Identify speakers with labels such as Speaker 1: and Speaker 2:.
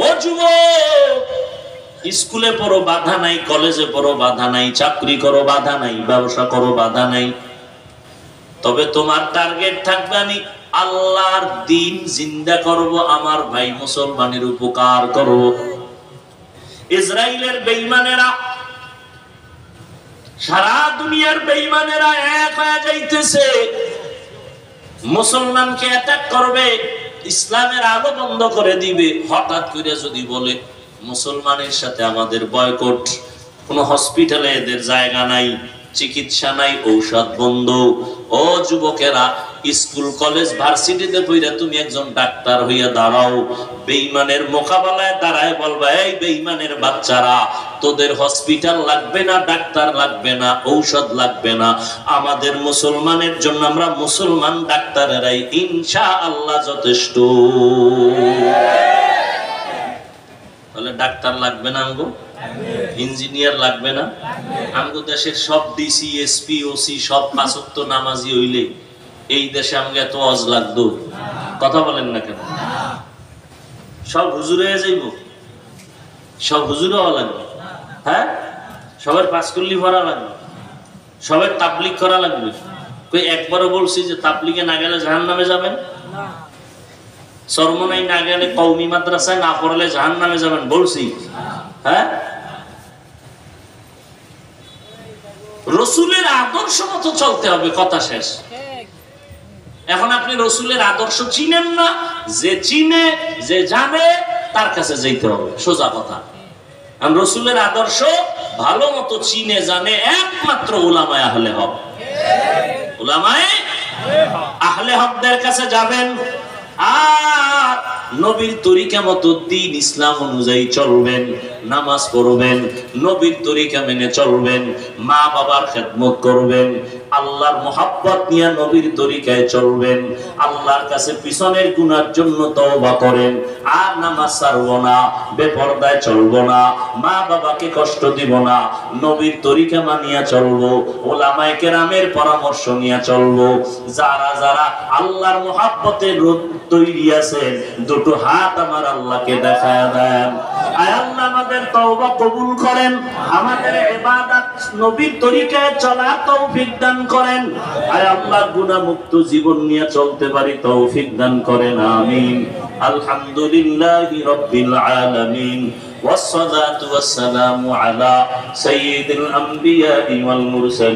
Speaker 1: ও যুবক, স্কুলে পড়ো বাধা নাই, কলেজে পড়ো বাধা নাই, চাকরি করো বাধা নাই, ব্যবসা করো বাধা নাই, তবে তোমার টার্গেট থাকবে আমি আল্লাহর দিন জিন্দা করব, আমার ভাই মুসলমানের উপকার করব। ইসরায়েলের বেঈমানেরা, সারা দুনিয়ার বেঈমানেরা এক হয়ে যাইতেছে, মুসলমানকে অ্যাটাক করবে, ইসলামের আলো বন্ধ করে দিবে। হঠাৎ করে যদি বলে মুসলমানের সাথে আমাদের বয়কট, কোন হসপিটালে এদের জায়গা নাই, চিকিৎসা নাই, ঔষধ বন্ধ। ও যুবকেরা, স্কুল কলেজ ভার্সিটিতে পড়া তুমি একজন ডাক্তার হইয়া দাঁড়াও, বেঈমানের মোকাবেলায় দাঁড়ায় বলবা, এই বেঈমানের বাচ্চারা, তোদের হসপিটাল লাগবে না, ডাক্তার লাগবে না, ঔষধ লাগবে না, আমাদের মুসলমানের জন্য আমরা মুসলমান ডাক্তারেরাই ইনশাআল্লাহ যথেষ্ট। তাহলে ডাক্তার লাগবে না আমগো, ইঞ্জিনিয়ার লাগবে না আমগো। দেশের সব ডিসি, এসপি, ওসি সব পাঁচ ওয়াক্ত নামাজি হইলে এই দেশে আমাকে এত ওয়াজ লাগতো? কথা বলেন না কেন? সব হুজুর হয়ে যাইব? সব হুজুর হওয়া লাগবে? হ্যাঁ, সবার পাঁচকল্লি ভরা লাগবে, সবার তাবলিগ করা লাগবে। কই একবারও বলছি যে তাবলিগে না গেলে জাহান্নামে যাবেন? চরমনাই না গেলে, কওমি মাদ্রাসায় না পড়লে জাহান্নামে যাবেন বলছি? হ্যাঁ, রসুলের আদর্শ মতো চলতে হবে, কথা শেষ। এখন আপনি রসুলের আদর্শ চিনেন না, যে চিনে, যে জানে তার কাছে যেতে হবে, সোজা কথা। রসুলের আদর্শ ভালো মতো চিনে জানে একমাত্র উলামায়ে আহলে হক। উলামায়ে আহলে হকদের কাছে যাবেন, আর নবীর তরিকা মতো দ্বীন ইসলাম অনুযায়ী চলবেন, নামাজ পড়বেন, নবীর তরিকা মেনে চলবেন, মা বাবার খেদমত করবেন, আল্লাহর মোহাব্বত নিয়ে নবীর তরিকায় চলবেন, আল্লাহর কাছে পিছনের গুনার জন্য তওবা করেন, আর নামাজ ছাড়বো না, বেপরদায় চলবো না, মা বাবাকে কষ্ট দিব না, নবীর তরিকা মানিয়া চলবো, উলামায়ে কেরামের পরামর্শ নিয়ে চলবো। যারা যারা আল্লাহর মোহাব্বতের তৈরি আছেন, দুটো হাত আমার আল্লাহকে দেখায় দেন। আয় আল্লাহ আমাদের তওবা কবুল করেন, আমাদের ইবাদত নবীর তরিকায় চলার তৌফিক দান করেন। আয় আল্লাহ গুনাহ মুক্ত জীবন নিয়ে চলতে পারি তৌফিক দান করেন, আমিন। আলহামদুলিল্লাহি রাব্বিল আলামিন, ওয়াস সালাতু ওয়াস সালামু আলা সাইয়্যিদিল আমবিয়া ওয়াল মুরসালিন।